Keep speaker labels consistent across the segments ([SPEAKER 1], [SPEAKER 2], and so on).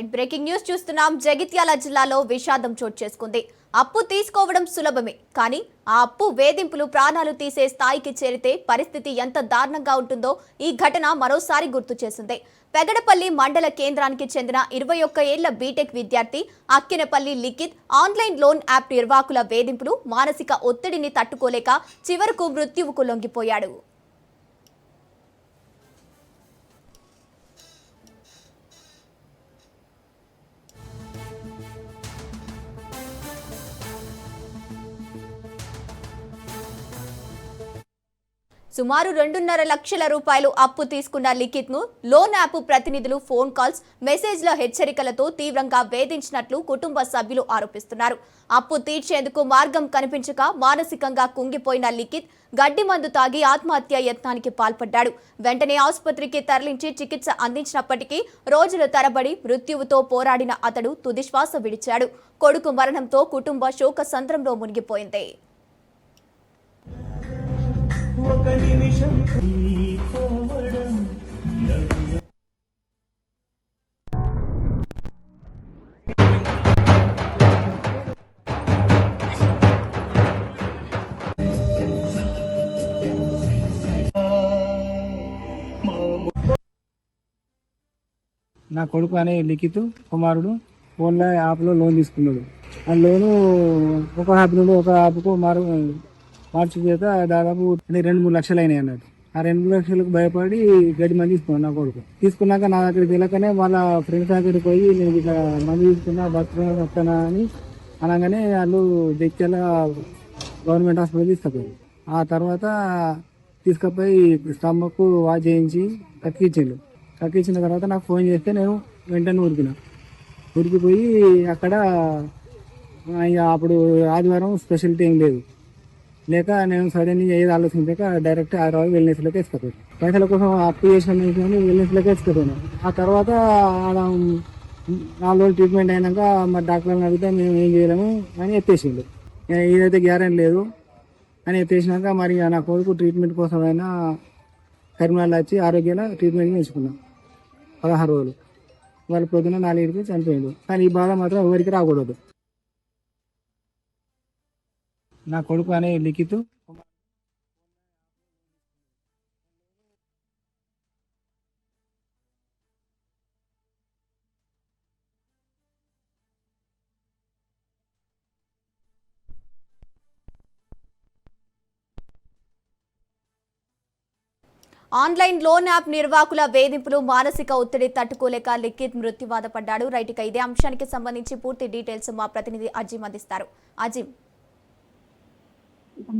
[SPEAKER 1] Right breaking news చూస్తున్నాం. జగిత్యాల జిల్లాలో విషాదం చోటు చేసుకుంది. అప్పు తీసుకోవడం సులభమే, కానీ ఆ అప్పు వేధింపులు ప్రాణాలు తీసే స్థాయికి చేరితే పరిస్థితి ఎంత దారుణంగా ఉంటుందో ఈ ఘటన మరోసారి గుర్తు చేసింది. పెగడపల్లి మండల కేంద్రానికి చెందిన 21 ఏళ్ల బీటెక్ విద్యార్థి Akkinapalli Likhith online loan app నిర్వాహకుల వేధింపులు, మానసిక ఒత్తిడిని తట్టుకోలేక చివరకు మృత్యువుకు లొంగిపోయాడు. సుమారు 2.5 లక్షల రూపాయలు అప్పు తీసుకున్న లిఖిత్ ను లోన్ యాప్ ప్రతినిధులు ఫోన్ కాల్స్, మెసేజ్ల హెచ్చరికలతో తీవ్రంగా వేధించినట్లు కుటుంబ సభ్యులు ఆరోపిస్తున్నారు. అప్పు తీర్చేందుకు మార్గం కనిపించక మానసికంగా కుంగిపోయిన లిఖిత్ గడ్డి మందు తాగి ఆత్మహత్య యత్నానికి పాల్పడ్డాడు. వెంటనే ఆసుపత్రికి తరలించి చికిత్స అందించినప్పటికీ రోజుల తరబడి మృత్యువుతో పోరాడిన అతడు తుదిశ్వాస విడిచాడు. కొడుకు మరణంతో కుటుంబ శోక సంద్రంలో మునిగిపోయింది.
[SPEAKER 2] నా కొడుకు అనే లిఖిత్ కుమారుడు ఫోన్లో యాప్లో లోన్ తీసుకున్నాడు. ఆ లోను ఒక యాప్ నుండి ఒక యాప్కు మార్చి చేత దాదాపు 2-3 లక్షలు అయినాయి అన్నట్టు. ఆ 2 లక్షలకు భయపడి గడ్డి మంది తీసుకున్నాడు నా కొడుకు. తీసుకున్నాక నా దగ్గరికి వెళ్ళకనే వాళ్ళ ఫ్రెండ్స్ దగ్గరికి పోయి నేను ఇట్లా మంది తీసుకున్నా వస్తానా అని అనగానే వాళ్ళు జగిత్యాల గవర్నమెంట్ హాస్పిటల్ తీసుకుపోయారు. ఆ తర్వాత తీసుకుపోయి స్టమక్ వాష్ చేయించి కక్కించిన తర్వాత నాకు ఫోన్ చేస్తే నేను వెంటనే ఉరికిపోయి అక్కడ అప్పుడు ఆదివారం స్పెషాలిటీ ఏం లేక నేను సడన్లీ ఏది ఆలోచించక డైరెక్ట్ హైదరాబాద్ వెల్నెస్లోకి వేసుకుపోయాను. పైసల కోసం అప్పు చేసిన వెల్నెస్లోకి వేసుకుపోయాను. ఆ తర్వాత ఆడ 4 రోజులు ట్రీట్మెంట్ అయినాక మరి డాక్టర్ని అడిగితే మేము ఏం చేయలేము అని ఎత్తేసిండు. ఇదైతే గ్యారెంటీ లేదు అని ఎత్తేసినాక మరి నా కొడుకు ట్రీట్మెంట్ కోసమైనా కరీంనగర్లో వచ్చి ఆరోగ్యంలో ట్రీట్మెంట్ చేయించుకున్నాం. 16 రోజులు. వాళ్ళు పొద్దున 4కి చనిపోయిండు. కానీ ఈ బాధ మాత్రం ఎవరికి రాకూడదు. నా కొడుకు అనే లిఖిత్
[SPEAKER 1] ఆన్లైన్ లోన్ యాప్ నిర్వాహకుల వేధింపులు, మానసిక ఒత్తిడి తట్టుకోలేక లిఖిత్ మృత్యువాత పడ్డాడు. రైట్, ఇక ఇదే అంశానికి సంబంధించి పూర్తి డీటెయిల్స్ మా ప్రతినిధి అజీం అందిస్తారు. అజీం.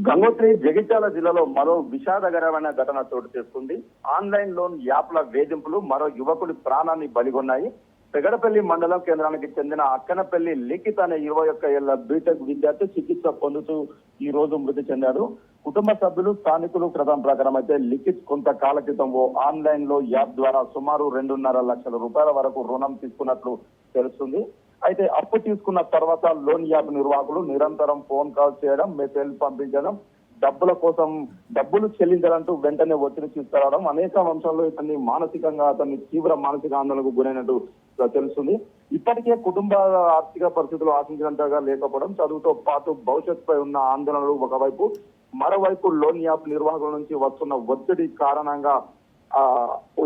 [SPEAKER 3] గంగోత్రి జగిత్యాల జిల్లాలో మరో విషాదకరమైన ఘటన చోటు చేసుకుంది. ఆన్లైన్ లోన్ యాప్ల వేధింపులు మరో యువకుడి ప్రాణాన్ని బలిగొన్నాయి. పెగడపల్లి మండలం కేంద్రానికి చెందిన అక్కనపల్లి లిఖిత్ అనే 21 ఏళ్ల బీటెక్ విద్యార్థి చికిత్స పొందుతూ ఈ రోజు మృతి చెందాడు. కుటుంబ సభ్యులు, స్థానికులు కథనం ప్రకారం అయితే లిఖిత్ కొంతకాల క్రితం ఓ ఆన్లైన్ లో యాప్ ద్వారా సుమారు 2.5 లక్షల రూపాయల వరకు రుణం తీసుకున్నట్లు తెలుస్తుంది. అయితే అప్పు తీసుకున్న తర్వాత లోన్ యాప్ నిర్వాహకులు నిరంతరం ఫోన్ కాల్స్ చేయడం, మెసేజ్ పంపించడం, డబ్బుల కోసం డబ్బులు చెల్లించాలంటూ వెంటనే ఒత్తిడి తీసుకురావడం అనేక అంశాల్లో ఇతన్ని మానసికంగా తీవ్ర మానసిక ఆందోళనకు గురైనట్టు తెలుస్తుంది. ఇప్పటికే కుటుంబ ఆర్థిక పరిస్థితులు ఆశించినంతగా లేకపోవడం, చదువుతో పాటు భవిష్యత్తుపై ఉన్న ఆందోళనలు ఒకవైపు, మరోవైపు లోన్ యాప్ నిర్వాహకుల నుంచి వస్తున్న ఒత్తిడి కారణంగా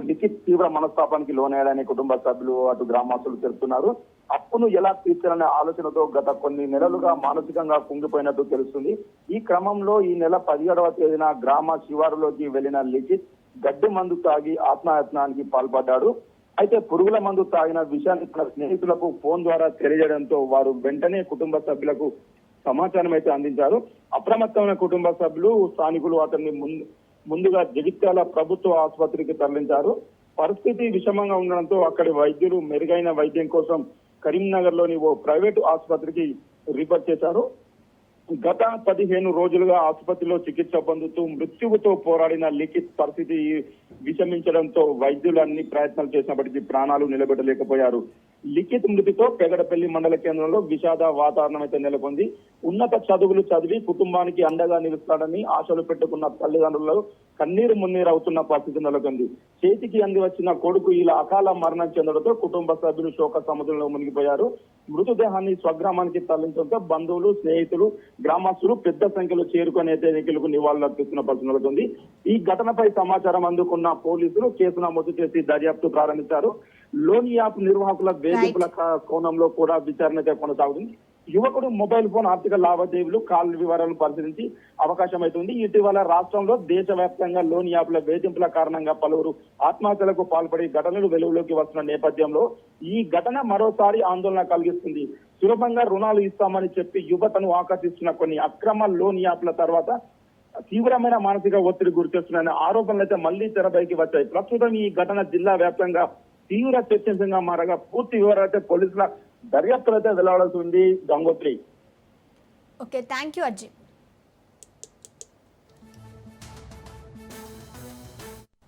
[SPEAKER 3] లిఖిత్ తీవ్ర మనస్తాపానికి లోనయ్యాడని కుటుంబ సభ్యులు, అటు గ్రామస్తులు తెలుస్తున్నారు. అప్పును ఎలా తీర్చాలనే ఆలోచనతో గత కొన్ని నెలలుగా మానసికంగా కుంగిపోయినట్టు తెలుస్తుంది. ఈ క్రమంలో ఈ నెల 17వ తేదీన గ్రామ శివారులోకి వెళ్లిన లిఖిత్ గడ్డి మందు తాగి ఆత్మహత్యానికి పాల్పడ్డాడు. అయితే పురుగుల మందు తాగిన విషయాన్ని తన స్నేహితులకు ఫోన్ ద్వారా తెలియజేయడంతో వారు వెంటనే కుటుంబ సభ్యులకు సమాచారం అయితే అందించారు. అప్రమత్తమైన కుటుంబ సభ్యులు, స్థానికులు అతన్ని ముందుగా జగిత్యాల ప్రభుత్వ ఆసుపత్రికి తరలించారు. పరిస్థితి విషమంగా ఉండడంతో అక్కడి వైద్యులు మెరుగైన వైద్యం కోసం కరీంనగర్ లోని ఓ ప్రైవేటు ఆసుపత్రికి రిఫర్ చేశారు. గత 15 రోజులుగా ఆసుపత్రిలో చికిత్స పొందుతూ మృత్యువుతో పోరాడిన లిఖిత్ పరిస్థితి విషమించడంతో వైద్యులు అన్ని ప్రయత్నాలు చేసినప్పటికీ ప్రాణాలు నిలబెట్టలేకపోయారు. లిఖిత్ మృతితో పెగడపల్లి మండల కేంద్రంలో విషాద వాతావరణం అయితే నెలకొంది. ఉన్నత చదువులు చదివి కుటుంబానికి అండగా నిలుస్తాడని ఆశలు పెట్టుకున్న తల్లిదండ్రులు కన్నీరు మున్నీరు అవుతున్న పరిస్థితి నెలకొంది. చేతికి అంది వచ్చిన కొడుకు ఇలా అకాల మరణం చెందడంతో కుటుంబ సభ్యులు శోక సముద్రంలో మునిగిపోయారు. మృతదేహాన్ని స్వగ్రామానికి తరలించడంతో బంధువులు, స్నేహితులు, గ్రామస్తులు పెద్ద సంఖ్యలో చేరుకుని అయితే ఎన్నికలకు నివాళులు అర్పిస్తున్న పరిస్థితి నెలకొంది. ఈ ఘటనపై సమాచారం అందుకున్న పోలీసులు కేసు నమోదు చేసి దర్యాప్తు ప్రారంభించారు. లోన్ యాప్ నిర్వాహకుల వేధింపుల కోణంలో కూడా విచారణ కొనసాగుతుంది. యువకుడు మొబైల్ ఫోన్ ఆర్థిక లావాదేవీలు కాల్ వివరాలను పరిశీలించి అవకాశం అవుతుంది. ఇటీవల రాష్ట్రంలో దేశవ్యాప్తంగా లోన్ యాప్ల వేధింపుల కారణంగా పలువురు ఆత్మహత్యలకు పాల్పడే ఘటనలు వెలుగులోకి వస్తున్న నేపథ్యంలో ఈ ఘటన మరోసారి ఆందోళన కలిగిస్తుంది. సులభంగా రుణాలు ఇస్తామని చెప్పి యువతను ఆకర్షిస్తున్న కొన్ని అక్రమ లోన్ యాప్ల తర్వాత తీవ్రమైన మానసిక ఒత్తిడి గురిచేస్తున్నాయనే ఆరోపణలు అయితే మళ్లీ తెరపైకి వచ్చాయి. ప్రస్తుతం ఈ ఘటన జిల్లా వ్యాప్తంగా తీవ్ర చర్చనీయాంశంగా మారగా పూర్తి వివరాలు అయితే పోలీసుల దర్యాప్తులు అయితే వెళ్లవలసి ఉంది. Gangotri.
[SPEAKER 1] Okay, thank you Arjun.